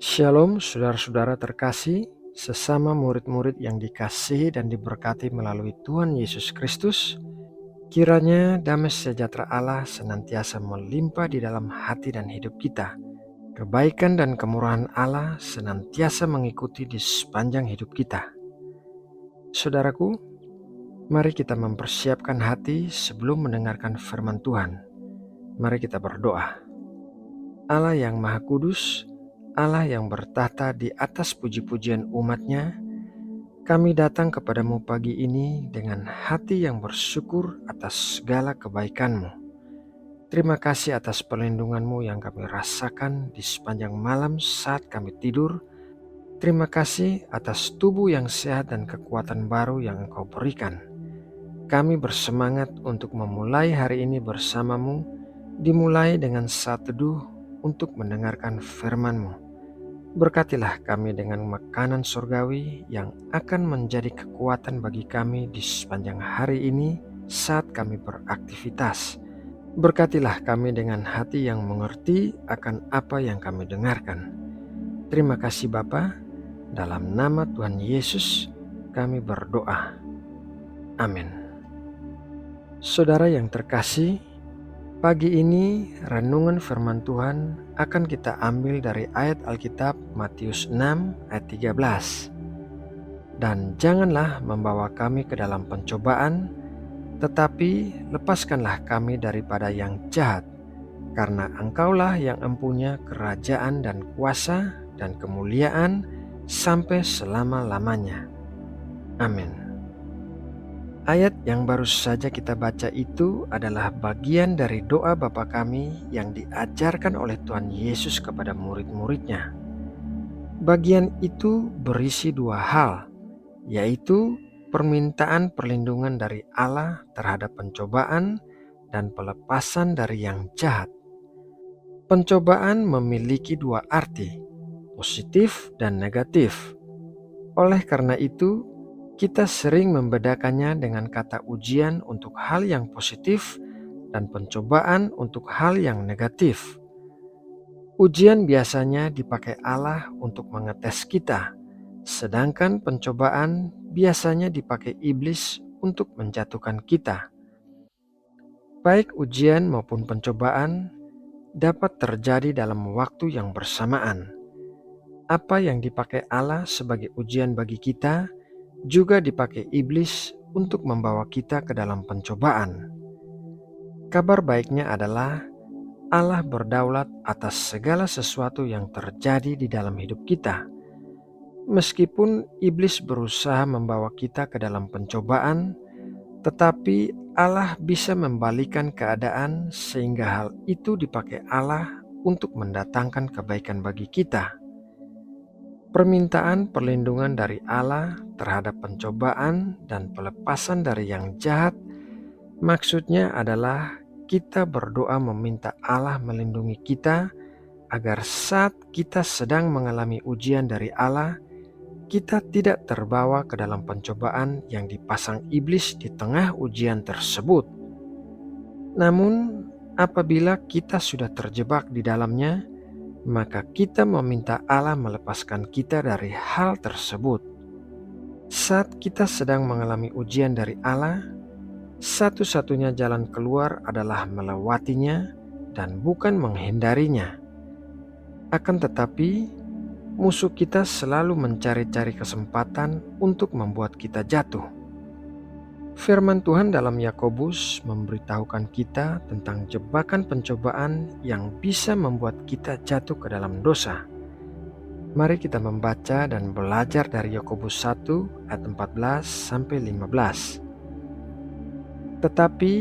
Shalom saudara-saudara terkasih, sesama murid-murid yang dikasihi dan diberkati melalui Tuhan Yesus Kristus. Kiranya damai sejahtera Allah senantiasa melimpah di dalam hati dan hidup kita. Kebaikan dan kemurahan Allah senantiasa mengikuti di sepanjang hidup kita. Saudaraku, mari kita mempersiapkan hati sebelum mendengarkan firman Tuhan. Mari kita berdoa. Allah yang Maha Kudus, Allah yang bertahta di atas puji-pujian umat-Nya, kami datang kepadamu pagi ini dengan hati yang bersyukur atas segala kebaikan-Mu. Terima kasih atas perlindungan-Mu yang kami rasakan di sepanjang malam saat kami tidur. Terima kasih atas tubuh yang sehat dan kekuatan baru yang Engkau berikan. Kami bersemangat untuk memulai hari ini bersama-Mu, dimulai dengan saat teduh untuk mendengarkan firman-Mu. Berkatilah kami dengan makanan surgawi yang akan menjadi kekuatan bagi kami di sepanjang hari ini saat kami beraktivitas. Berkatilah kami dengan hati yang mengerti akan apa yang kami dengarkan. Terima kasih Bapa, dalam nama Tuhan Yesus kami berdoa. Amin. Saudara yang terkasih, pagi ini renungan firman Tuhan akan kita ambil dari ayat Alkitab Matius 6 ayat 13. Dan janganlah membawa kami ke dalam pencobaan, tetapi lepaskanlah kami daripada yang jahat, karena Engkaulah yang empunya kerajaan dan kuasa dan kemuliaan sampai selama-lamanya. Amin. Ayat yang baru saja kita baca itu adalah bagian dari doa Bapa kami yang diajarkan oleh Tuhan Yesus kepada murid-muridnya. Bagian itu berisi dua hal, yaitu permintaan perlindungan dari Allah terhadap pencobaan dan pelepasan dari yang jahat. Pencobaan memiliki dua arti, positif dan negatif. Oleh karena itu, kita sering membedakannya dengan kata ujian untuk hal yang positif dan pencobaan untuk hal yang negatif. Ujian biasanya dipakai Allah untuk mengetes kita, sedangkan pencobaan biasanya dipakai iblis untuk menjatuhkan kita. Baik ujian maupun pencobaan dapat terjadi dalam waktu yang bersamaan. Apa yang dipakai Allah sebagai ujian bagi kita juga dipakai iblis untuk membawa kita ke dalam pencobaan. Kabar baiknya adalah Allah berdaulat atas segala sesuatu yang terjadi di dalam hidup kita. Meskipun iblis berusaha membawa kita ke dalam pencobaan, tetapi Allah bisa membalikan keadaan sehingga hal itu dipakai Allah untuk mendatangkan kebaikan bagi kita. Permintaan perlindungan dari Allah terhadap pencobaan dan pelepasan dari yang jahat maksudnya adalah kita berdoa meminta Allah melindungi kita agar saat kita sedang mengalami ujian dari Allah, kita tidak terbawa ke dalam pencobaan yang dipasang iblis di tengah ujian tersebut. Namun, apabila kita sudah terjebak di dalamnya, maka kita meminta Allah melepaskan kita dari hal tersebut. Saat kita sedang mengalami ujian dari Allah, satu-satunya jalan keluar adalah melewatinya dan bukan menghindarinya. Akan tetapi, musuh kita selalu mencari-cari kesempatan untuk membuat kita jatuh. Firman Tuhan dalam Yakobus memberitahukan kita tentang jebakan pencobaan yang bisa membuat kita jatuh ke dalam dosa. Mari kita membaca dan belajar dari Yakobus 1 ayat 14-15. Tetapi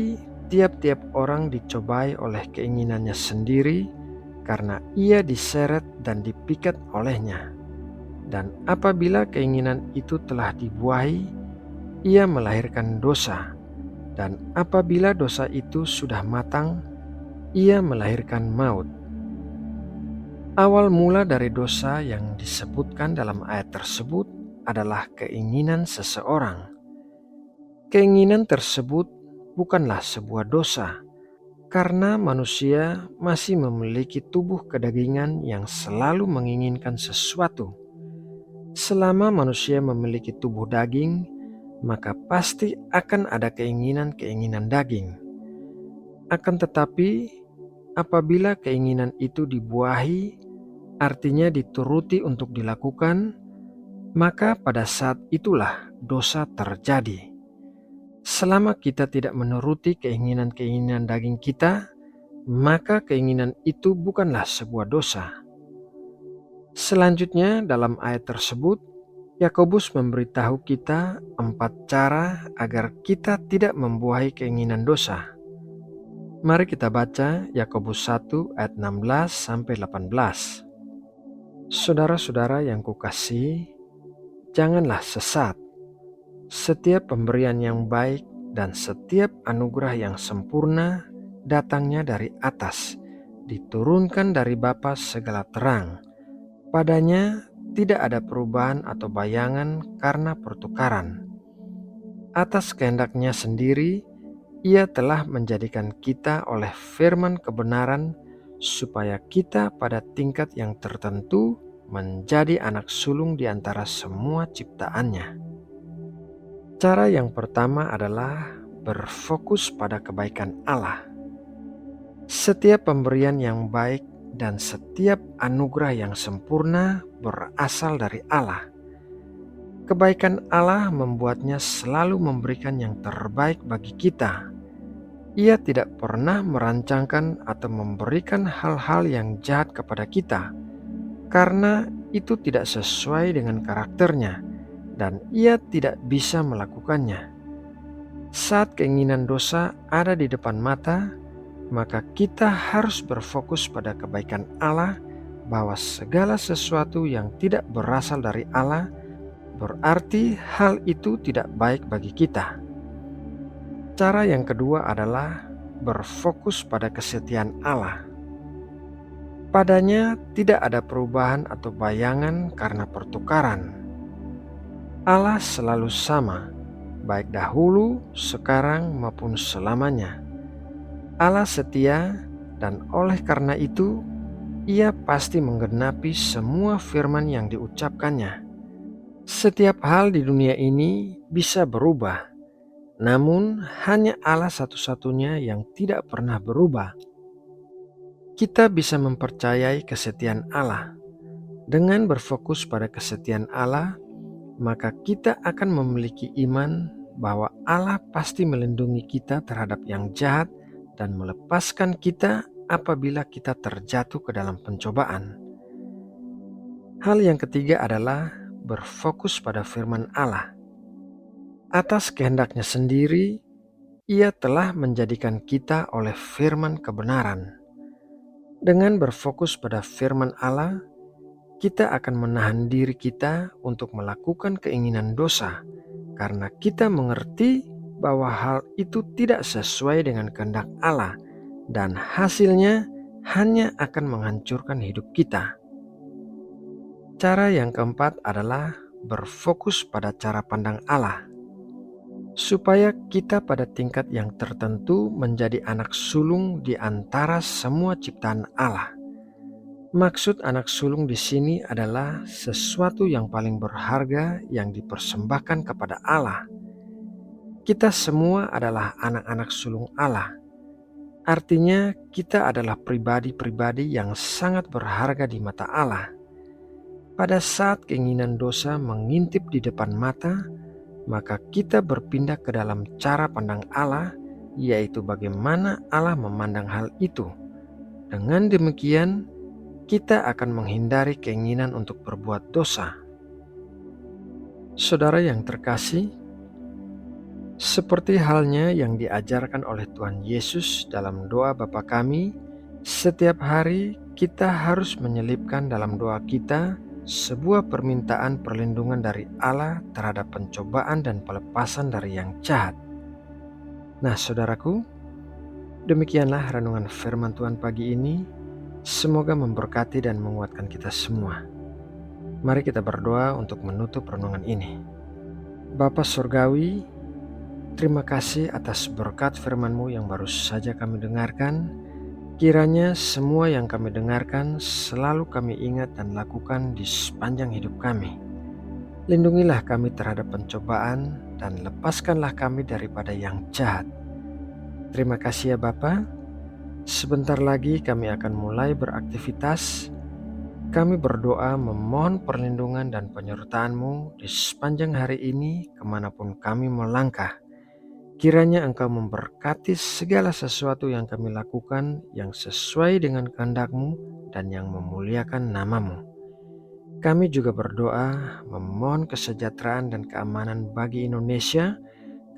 tiap-tiap orang dicobai oleh keinginannya sendiri karena ia diseret dan dipikat olehnya. Dan apabila keinginan itu telah dibuahi, ia melahirkan dosa, dan apabila dosa itu sudah matang, ia melahirkan maut. Awal mula dari dosa yang disebutkan dalam ayat tersebut adalah keinginan seseorang. Keinginan tersebut bukanlah sebuah dosa, Karena manusia masih memiliki tubuh kedagingan yang selalu menginginkan sesuatu. Selama manusia memiliki tubuh daging, maka pasti akan ada keinginan-keinginan daging. Akan tetapi, apabila keinginan itu dibuahi, artinya dituruti untuk dilakukan, maka pada saat itulah dosa terjadi. Selama kita tidak menuruti keinginan-keinginan daging kita, maka keinginan itu bukanlah sebuah dosa. Selanjutnya dalam ayat tersebut, Yakobus memberitahu kita 4 cara agar kita tidak membuahi keinginan dosa. Mari kita baca Yakobus 1 ayat 16-18. Saudara-saudara yang kukasihi, janganlah sesat. Setiap pemberian yang baik dan setiap anugerah yang sempurna datangnya dari atas, diturunkan dari Bapa segala terang. Padanya tidak ada perubahan atau bayangan karena pertukaran. Atas kehendaknya sendiri, Ia telah menjadikan kita oleh firman kebenaran supaya kita pada tingkat yang tertentu menjadi anak sulung di antara semua ciptaannya. Cara yang pertama adalah berfokus pada kebaikan Allah. Setiap pemberian yang baik dan setiap anugerah yang sempurna berasal dari Allah. Kebaikan Allah membuatnya selalu memberikan yang terbaik bagi kita. Ia tidak pernah merancangkan atau memberikan hal-hal yang jahat kepada kita, karena itu tidak sesuai dengan karakternya dan ia tidak bisa melakukannya. Saat keinginan dosa ada di depan mata, maka kita harus berfokus pada kebaikan Allah, bahwa segala sesuatu yang tidak berasal dari Allah berarti hal itu tidak baik bagi kita. Cara yang kedua adalah berfokus pada kesetiaan Allah. Padanya tidak ada perubahan atau bayangan karena pertukaran. Allah selalu sama, baik dahulu, sekarang maupun selamanya. Allah setia, dan oleh karena itu Ia pasti menggenapi semua firman yang diucapkannya. Setiap hal di dunia ini bisa berubah, namun hanya Allah satu-satunya yang tidak pernah berubah. Kita bisa mempercayai kesetiaan Allah. Dengan berfokus pada kesetiaan Allah, maka kita akan memiliki iman bahwa Allah pasti melindungi kita terhadap yang jahat dan melepaskan kita apabila kita terjatuh ke dalam pencobaan. Hal yang ketiga adalah berfokus pada firman Allah. Atas kehendaknya sendiri, Ia telah menjadikan kita oleh firman kebenaran. Dengan berfokus pada firman Allah, kita akan menahan diri kita untuk melakukan keinginan dosa, karena kita mengerti bahwa hal itu tidak sesuai dengan kehendak Allah dan hasilnya hanya akan menghancurkan hidup kita. Cara yang keempat adalah berfokus pada cara pandang Allah. Supaya kita pada tingkat yang tertentu menjadi anak sulung di antara semua ciptaan Allah. Maksud anak sulung di sini adalah sesuatu yang paling berharga yang dipersembahkan kepada Allah. Kita semua adalah anak-anak sulung Allah. Artinya kita adalah pribadi-pribadi yang sangat berharga di mata Allah. Pada saat keinginan dosa mengintip di depan mata, maka kita berpindah ke dalam cara pandang Allah, yaitu bagaimana Allah memandang hal itu. Dengan demikian, kita akan menghindari keinginan untuk berbuat dosa. Saudara yang terkasih, seperti halnya yang diajarkan oleh Tuhan Yesus dalam doa Bapa kami, setiap hari kita harus menyelipkan dalam doa kita sebuah permintaan perlindungan dari Allah terhadap pencobaan dan pelepasan dari yang jahat. Nah saudaraku, demikianlah renungan firman Tuhan pagi ini. Semoga memberkati dan menguatkan kita semua. Mari kita berdoa untuk menutup renungan ini. Bapa Surgawi, Terima kasih atas berkat firman-Mu yang baru saja kami dengarkan. Kiranya semua yang kami dengarkan selalu kami ingat dan lakukan di sepanjang hidup kami. Lindungilah kami terhadap pencobaan dan lepaskanlah kami daripada yang jahat. Terima kasih ya Bapa. Sebentar lagi kami akan mulai beraktivitas. Kami berdoa memohon perlindungan dan penyertaan-Mu di sepanjang hari ini kemanapun kami melangkah. Kiranya Engkau memberkati segala sesuatu yang kami lakukan yang sesuai dengan kehendak-Mu dan yang memuliakan nama-Mu. Kami juga berdoa memohon kesejahteraan dan keamanan bagi Indonesia.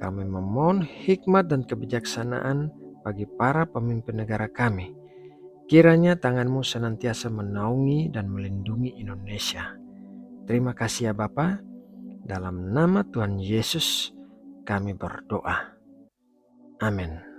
Kami memohon hikmat dan kebijaksanaan bagi para pemimpin negara kami. Kiranya tangan-Mu senantiasa menaungi dan melindungi Indonesia. Terima kasih ya Bapa. Dalam nama Tuhan Yesus kami berdoa. Amin.